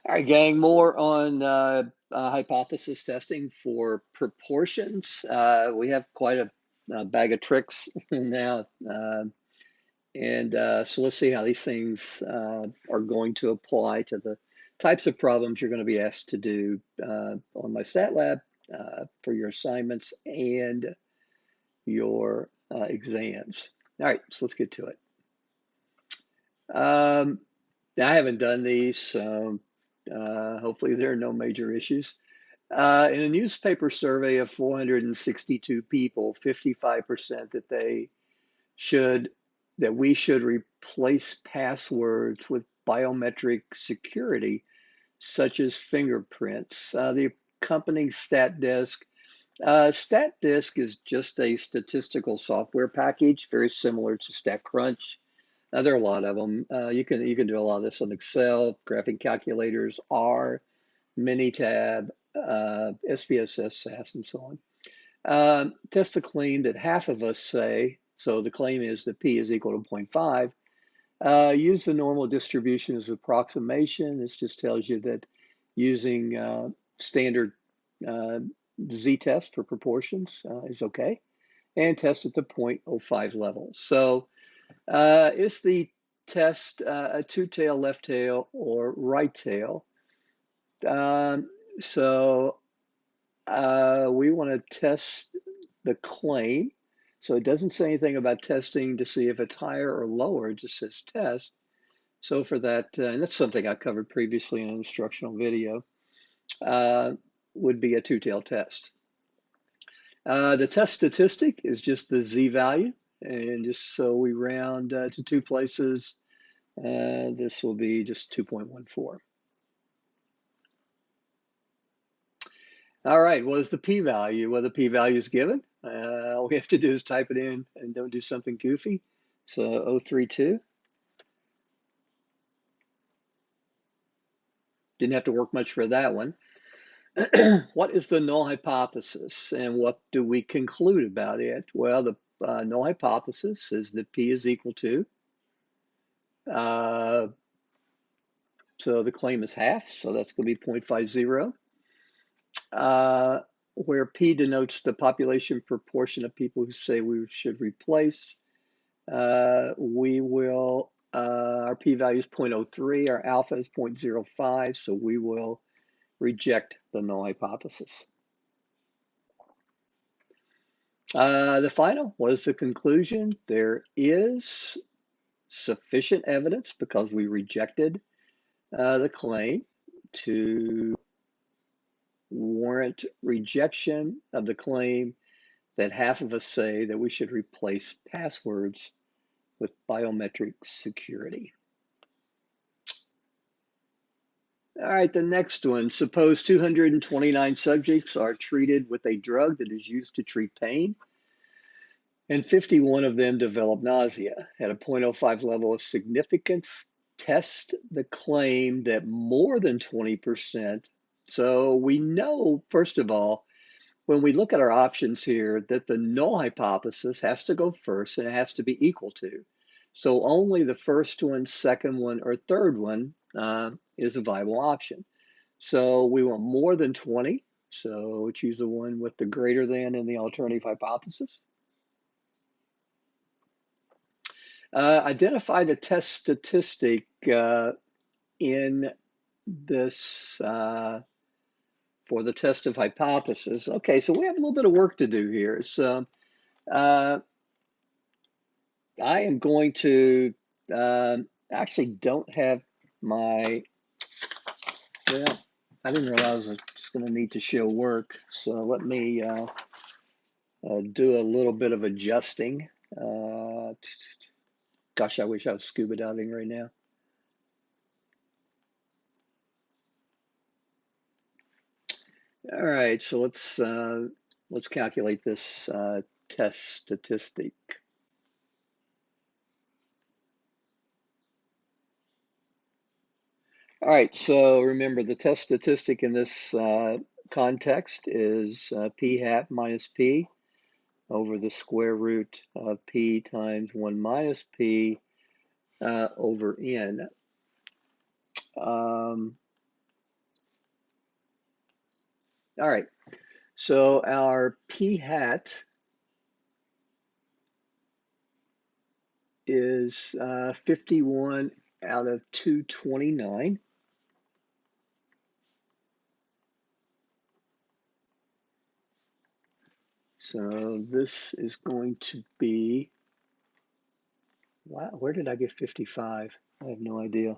All right, gang, more on hypothesis testing for proportions. We have quite a bag of tricks now. So let's see how these things are going to apply to the types of problems you're going to be asked to do on my stat lab for your assignments and your exams. All right, so let's get to it. I haven't done these, so hopefully there are no major issues. In a newspaper survey of 462 people, 55% that we should replace passwords with biometric security, such as fingerprints. The accompanying stat disk. Stat disk is just a statistical software package, very similar to StatCrunch. There are a lot of them. You can do a lot of this on Excel, graphing calculators, R, Minitab, SPSS, SAS, and so on. Test the claim that half of us say, so the claim is that P is equal to 0.5. Use the normal distribution as approximation. This just tells you that using standard z-test for proportions is okay. And test at the 0.05 level. So is the test a two-tail, left tail, or right tail? So we want to test the claim. So it doesn't say anything about testing to see if it's higher or lower, it just says test. So for that, and that's something I covered previously in an instructional video, would be a two-tail test. The test statistic is just the z-value, and just so we round to two places, this will be just 2.14. All right, what is the p-value? Well, the p-value is given. All we have to do is type it in and don't do something goofy. So 0.032. Didn't have to work much for that one. What is the null hypothesis and what do we conclude about it? Well, the null hypothesis is that p is equal to, so the claim is half, so that's going to be 0.50. Where P denotes the population proportion of people who say we should replace, we will, our p-value is 0.03, our alpha is 0.05, so we will reject the null hypothesis. The final was the conclusion. There is sufficient evidence because we rejected the claim to warrant rejection of the claim that half of us say that we should replace passwords with biometric security. All right, the next one. Suppose 229 subjects are treated with a drug that is used to treat pain, and 51 of them develop nausea. At a 0.05 level of significance, test the claim that more than 20%. So we know, first of all, when we look at our options here, that the null hypothesis has to go first and it has to be equal to. So only the first one, second one, or third one is a viable option. So we want more than 20. So choose the one with the greater than in the alternative hypothesis. Identify the test statistic in this for the test of hypothesis. Okay, so we have a little bit of work to do here. So I am going to actually don't have my, well, I didn't realize I was going to need to show work. So let me do a little bit of adjusting. Gosh, I wish I was scuba diving right now. All right, so let's calculate this test statistic. All right, so remember the test statistic in this context is p hat minus p over the square root of p times 1 minus p over n. All right, so our p hat is 51 out of 229. So this is going to be, wow, where did I get 55? I have no idea.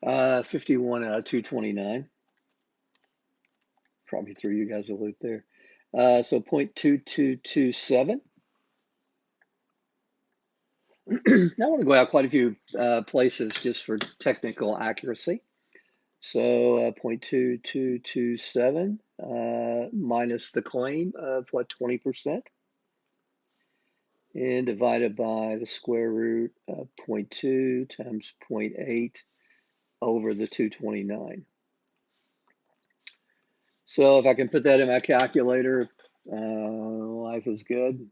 51 out of 229. Probably threw you guys a loop there. So 0.2227. I want to go out quite a few places just for technical accuracy. So 0.2227 minus the claim of what, 20%? And divided by the square root of 0.2 times 0.8 over the 229. So if I can put that in my calculator, life is good.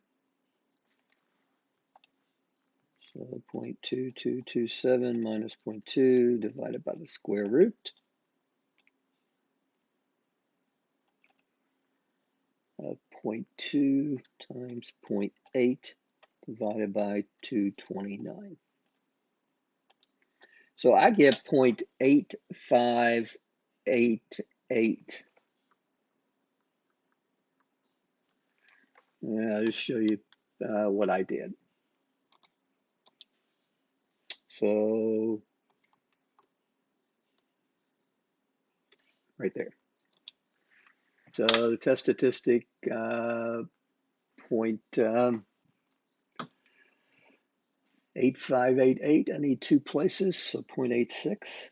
So 0.2227 minus 0.2 divided by the square root of 0.2 times 0.8 divided by 229. So I get 0.8588. And I'll just show you what I did. So right there. So the test statistic, point 8588. I need two places, so 0.86.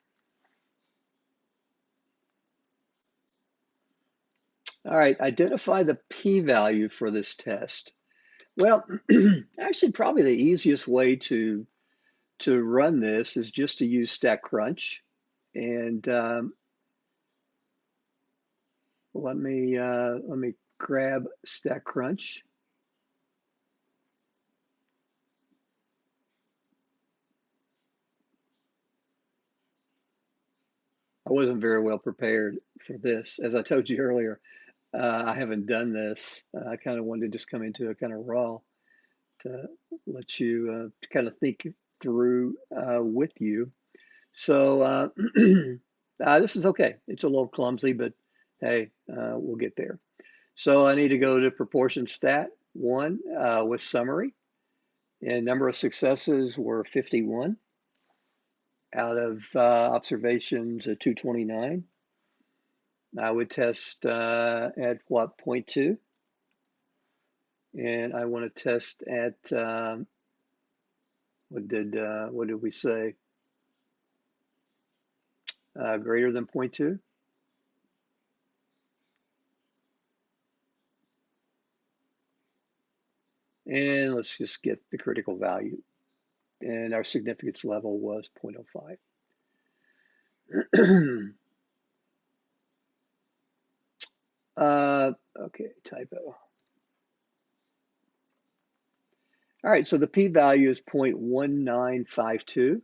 All right, identify the p-value for this test. Well, actually, probably the easiest way to run this is just to use StatCrunch. And let me grab StatCrunch. I wasn't very well prepared for this. As I told you earlier, I haven't done this. I kind of wanted to just come into it kind of raw to let you kind of think through with you. So this is okay. It's a little clumsy, but hey, we'll get there. So I need to go to proportion stat one with summary. And number of successes were 51 out of observations at 229. I would test at what, 0.2? And I want to test at, what did we say? Greater than 0.2. And let's just get the critical value. And our significance level was 0.05. Okay, typo. All right, so the p-value is 0.1952.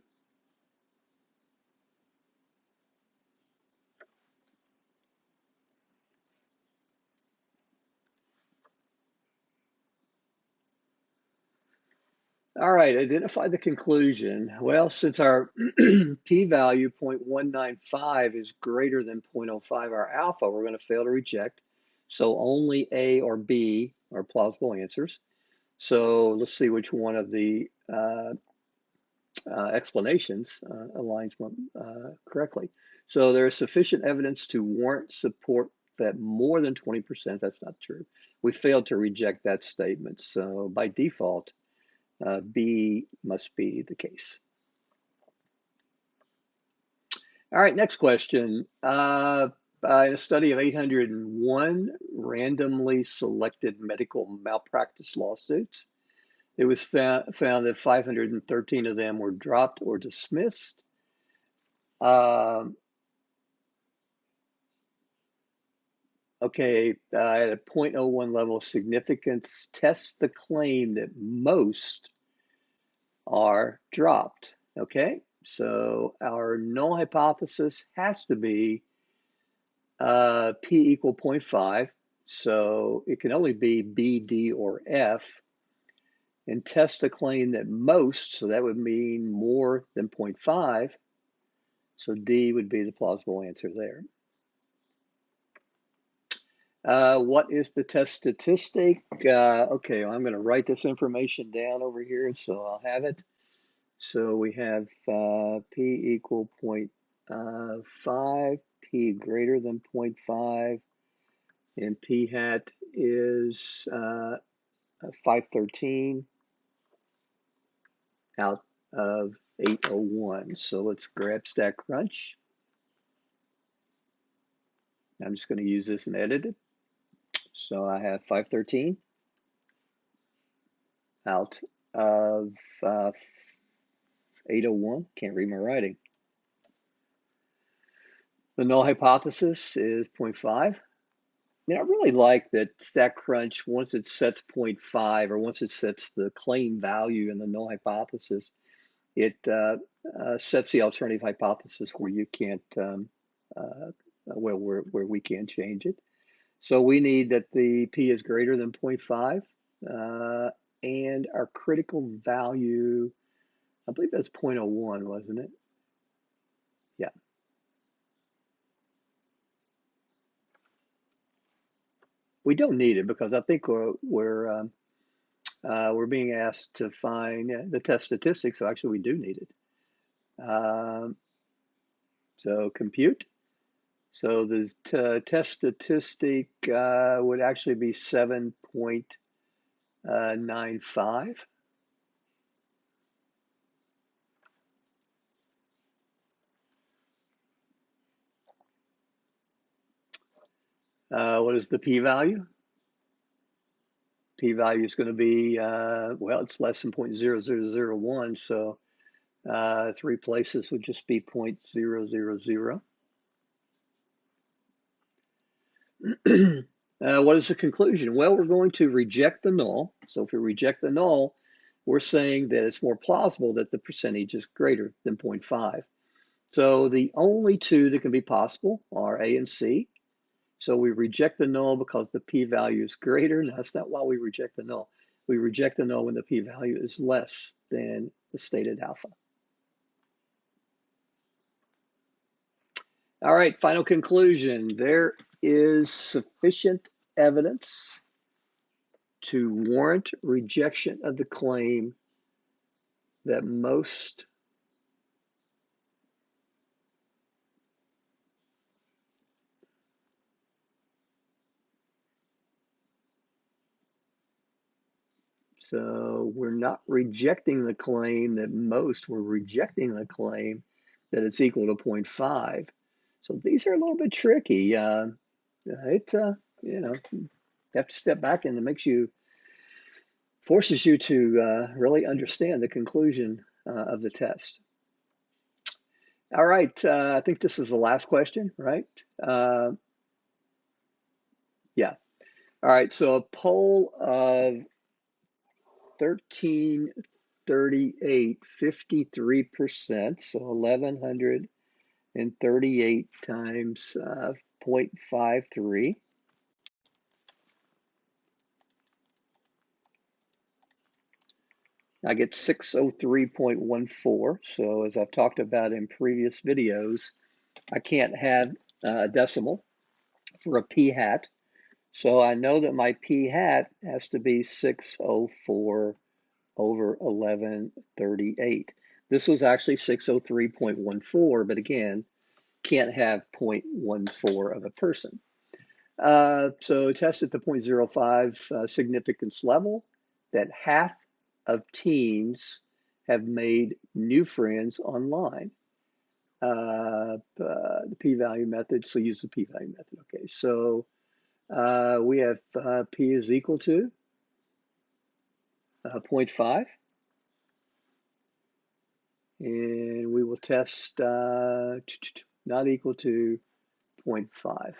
All right, identify the conclusion. Well, since our p-value 0.195 is greater than 0.05, our alpha, we're going to fail to reject. So only A or B are plausible answers. So let's see which one of the explanations aligns correctly. So there is sufficient evidence to warrant support that more than 20%, that's not true. We failed to reject that statement. So by default, B must be the case. All right, next question. In a study of 801 randomly selected medical malpractice lawsuits, it was found that 513 of them were dropped or dismissed. Okay, at a 0.01 level of significance, test the claim that most are dropped. Okay, so our null hypothesis has to be P equal 0.5, so it can only be B, D, or F, and test the claim that most, so that would mean more than 0.5, so D would be the plausible answer there. What is the test statistic? Okay, well, I'm going to write this information down over here so I'll have it. So we have P equal 0.5, P greater than 0.5, and P hat is 513 out of 801. So let's grab StatCrunch. I'm just going to use this and edit it. So I have 513 out of 801. Can't read my writing. The null hypothesis is 0.5. I really like that StatCrunch, once it sets 0.5 or once it sets the claim value in the null hypothesis, it sets the alternative hypothesis where you can't, where we can change it. So we need that the P is greater than 0.5, and our critical value, I believe that's 0.01, wasn't it? Yeah. We don't need it because I think we're being asked to find the test statistics, so actually we do need it. So compute. So the test statistic would actually be 7.95. What is the p-value? P-value is going to be, well, it's less than 0.0001, so 3 places would just be 0.000. What is the conclusion? Well, we're going to reject the null. So if we reject the null, we're saying that it's more plausible that the percentage is greater than 0.5. So the only two that can be possible are A and C. So we reject the null because the p-value is greater. No, that's not why we reject the null. We reject the null when the p-value is less than the stated alpha. All right, final conclusion. There is sufficient evidence to warrant rejection of the claim that most so we're not rejecting the claim that most, we're rejecting the claim that it's equal to 0.5. So these are a little bit tricky. You have to step back and it forces you to really understand the conclusion of the test. All right, I think this is the last question, right? Yeah. All right, so a poll of 1338, 53%, so 1,138 times 0.53. I get 603.14. So as I've talked about in previous videos, I can't have a decimal for a p hat. So I know that my p hat has to be 604 over 1138. This was actually 603.14, but again, can't have 0.14 of a person. So test at the 0.05 significance level that half of teens have made new friends online. The p-value method, so use the p-value method. Okay, so we have p is equal to 0.5. And we will test not equal to 0.5.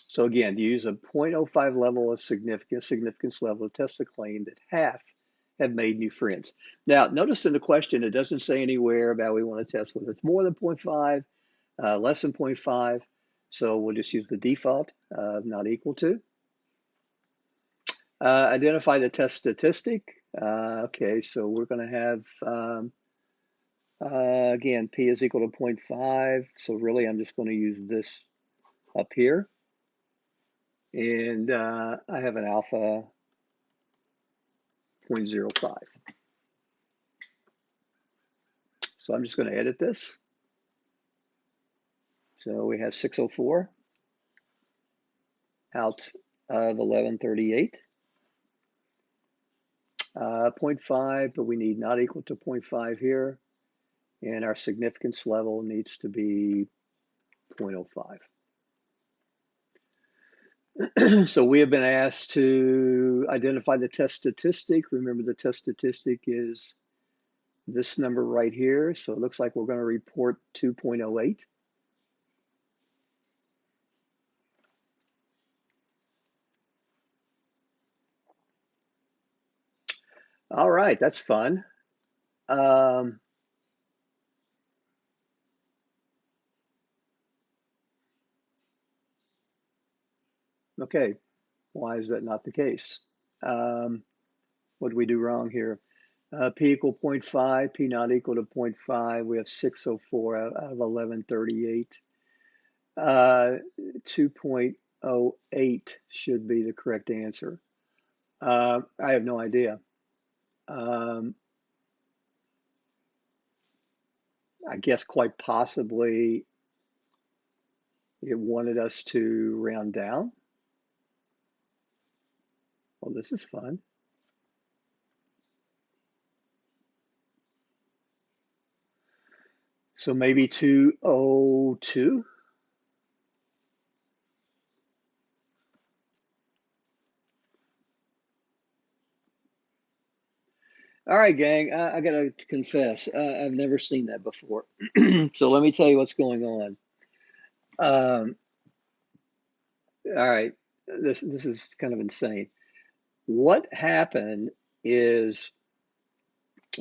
So again, use a 0.05 level of significance level to test the claim that half have made new friends. Now, notice in the question, it doesn't say anywhere about we want to test whether it's more than 0.5 less than 0.5. So we'll just use the default of not equal to. Identify the test statistic. Okay, so we're going to have, again, P is equal to 0.5. So really, I'm just going to use this up here. And I have an alpha 0.05. So I'm just going to edit this. So we have 604 out of 1138. 0.5, but we need not equal to 0.5 here. And our significance level needs to be 0.05. So we have been asked to identify the test statistic. Remember, the test statistic is this number right here. So it looks like we're going to report 2.08. All right, that's fun. Okay, why is that not the case? What did we do wrong here? P equal 0.5, P not equal to 0.5. We have 604 out of 1138. 2.08 should be the correct answer. I have no idea. I guess quite possibly it wanted us to round down. Well, this is fun. So maybe 202. All right, gang, I got to confess, I've never seen that before. So let me tell you what's going on. All right, this is kind of insane. What happened is,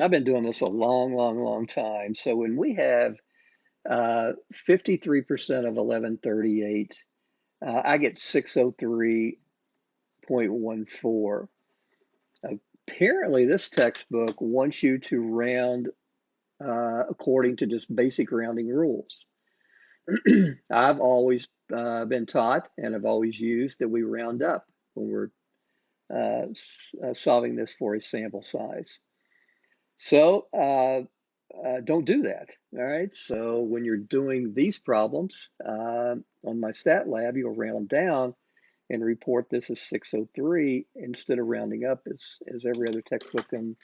I've been doing this a long time. So when we have 53% of 1138, I get 603.14. Apparently, this textbook wants you to round according to just basic rounding rules. I've always been taught and I've always used that we round up when we're solving this for a sample size. So don't do that. All right. So when you're doing these problems on my stat lab, you'll round down and report this as 603 instead of rounding up as every other textbook in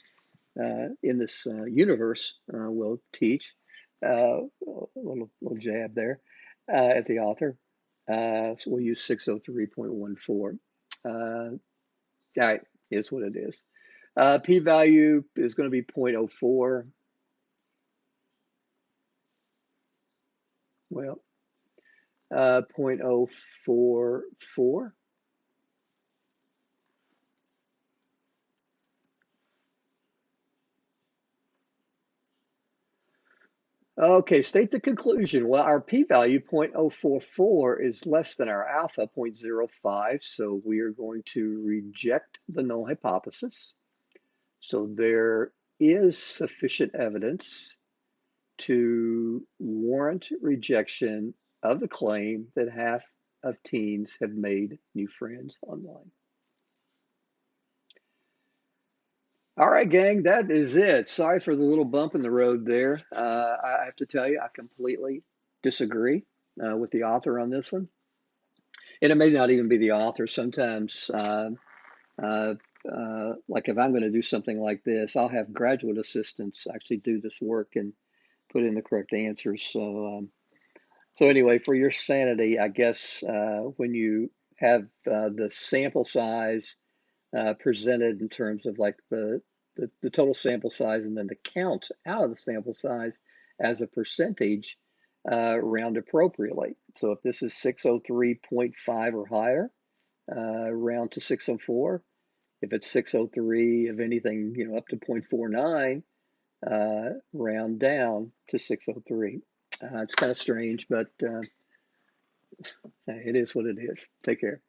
this universe will teach. A little jab there at the author. So we'll use 603.14. All right, is what it is. P-value is going to be 0.04. Well, 0.044. Okay, state the conclusion. Well, our p-value 0.044 is less than our alpha 0.05, so we are going to reject the null hypothesis. So there is sufficient evidence to warrant rejection of the claim that half of teens have made new friends online. All right, gang, that is it. Sorry for the little bump in the road there. I have to tell you, I completely disagree with the author on this one. And it may not even be the author. Sometimes, like if I'm going to do something like this, I'll have graduate assistants actually do this work and put in the correct answers. So, so anyway, for your sanity, I guess when you have the sample size presented in terms of like the total sample size and then the count out of the sample size as a percentage, round appropriately. So if this is 603.5 or higher, round to 604. If it's 603 of anything, up to 0.49, round down to 603. It's kind of strange, but it is what it is. Take care.